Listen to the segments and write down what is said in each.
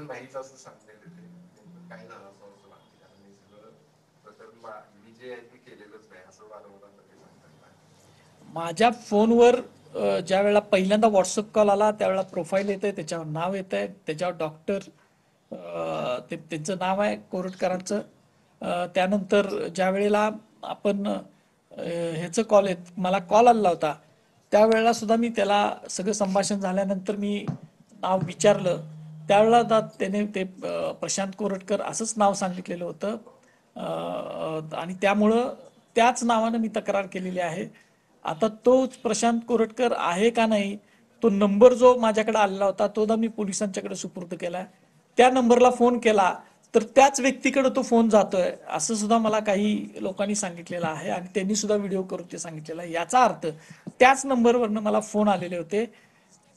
पण नाहीच असं सांगण्यात येते. काय झालं असं असं वाटतं, कारण हे सगळं प्रकरण जे आहे ते केलेलंच नाही असं वारंवार ते सांगतात. माझ्या फोनवर ज्या वेळेला पहिल्यांदा व्हॉट्सअप कॉल आला त्यावेळेला प्रोफाईल येते, त्याच्यावर नाव येत आहे, त्याच्यावर डॉक्टर त्यांचं नाव आहे कोरटकरांचं. त्यानंतर ज्या वेळेला आपण ह्याचं कॉल येत मला कॉल आला होता त्यावेळेला सुद्धा मी त्याला सगळं संभाषण झाल्यानंतर मी नाव विचारलं त्यावेळेला त्याने ते प्रशांत कोरटकर असंच नाव सांगितलेलं होतं. आणि त्यामुळं त्याच नावानं मी तक्रार केलेली आहे. आता तोच प्रशांत कोरटकर आहे का नाही, तो नंबर जो माझ्याकडे आलेला होता तो मी पोलिसांच्याकडे सुपूर्द केला. त्या नंबरला फोन केला तर त्याच व्यक्तीकडे तो फोन जातोय असं सुद्धा मला काही लोकांनी सांगितलेलं आहे आणि त्यांनी सुद्धा व्हिडिओ करून ते सांगितलेलं आहे. याचा अर्थ त्याच नंबरवरनं मला फोन आलेले होते.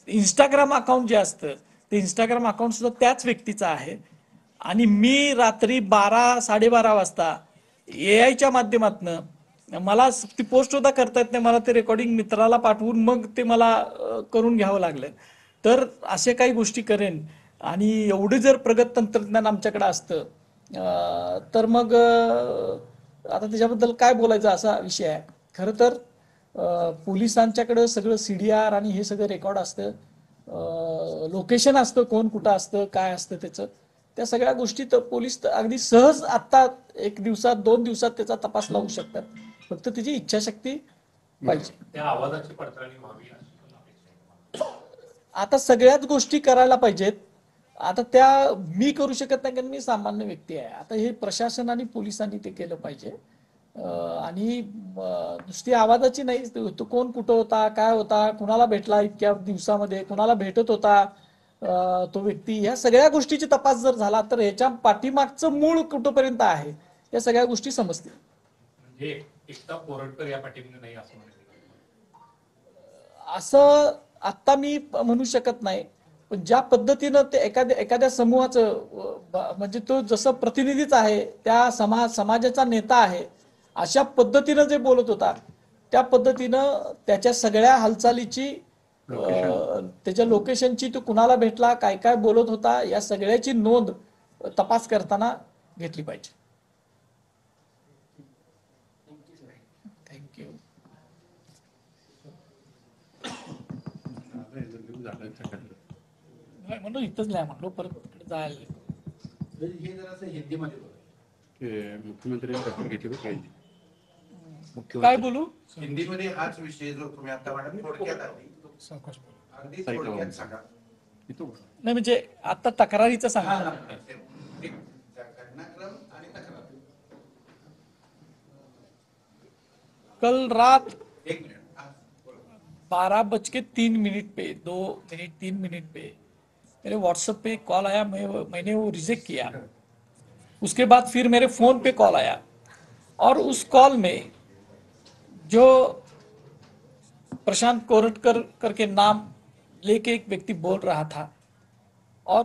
इंस्टाग्राम अकाउंट जे असतं ते इंस्टाग्राम अकाउंट सुद्धा त्याच व्यक्तीचं आहे. आणि मी रात्री 12-12:30 वाजता AI च्या माध्यमातनं मला ती पोस्ट सुद्धा करता येत नाही, मला ते रेकॉर्डिंग मित्राला पाठवून मग ते मला करून घ्यावं लागलं. तर असे काही गोष्टी करेन आणि एवढं जर प्रगत तंत्रज्ञान आमच्याकडे असतं तर मग आता त्याच्याबद्दल काय बोलायचं असा विषय आहे. खरं तर पोलिसांच्याकडं सगळं CDR आणि हे सगळं रेकॉर्ड असतं, लोकेशन असतं, कोण कुठं असतं, काय असतं त्याचं, त्या सगळ्या गोष्टी तर पोलीस अगदी सहज आत्ता 1 दिवसात 2 दिवसात त्याचा तपास लावू शकतात. फक्त त्याची इच्छाशक्ती पाहिजे. त्या आवाजाची पडताळणी व्हावी. आता सगळ्याच गोष्टी करायला पाहिजेत. आता त्या मी करू शकत नाही कारण मी सामान्य व्यक्ती आहे. आता हे प्रशासन आणि पोलिसांनी ते केलं पाहिजे. आणि नुसती आवाजाची नाही, तो कोण कुठं होता, काय होता, कुणाला भेटला इतक्या दिवसामध्ये, कुणाला भेटत होता तो व्यक्ती, ह्या सगळ्या गोष्टीची तपास जर झाला तर ह्याच्या पाठीमागचं मूळ कुठपर्यंत आहे या सगळ्या गोष्टी समजतील. म्हणजे एकटा कोरटकर या पाठीमागे नाही असं म्हणायचं असं आत्ता मी म्हणू शकत नाही. पण ज्या पद्धतीनं ते एखाद्या समूहाचं म्हणजे तो जसं प्रतिनिधीच आहे, त्या समाजाचा नेता आहे, अशा पद्धतीनं जे बोलत होता त्या पद्धतीनं त्याच्या सगळ्या हालचालीची त्याच्या लोकेशनची, तो कुणाला भेटला, काय काय बोलत होता, या सगळ्याची नोंद तपास करताना घेतली पाहिजे. थँक्यू. म्हणलो इथंच नाही म्हणलो परत जायला हे जरा असं हिंदीमध्ये काय बोलू हिंदीमध्ये हाच विषय जो तुम्ही आता म्हणाल थोडक्यात अगदी थोडक्यात सांगा. नाही म्हणजे आता तक्रारीचं सांगा. घटनाक्रम आणि तक्रार. कल रात 1 मिनिट 12:03 पे 2 मिनट 3 मिनट पे मेरे व्हाट्सएप पे कॉल आया, मैंने वो रिजेक्ट किया. उसके बाद फिर मेरे फोन पे कॉल आया और उस कॉल में जो प्रशांत कोरटकर करके नाम लेके एक व्यक्ति बोल रहा था और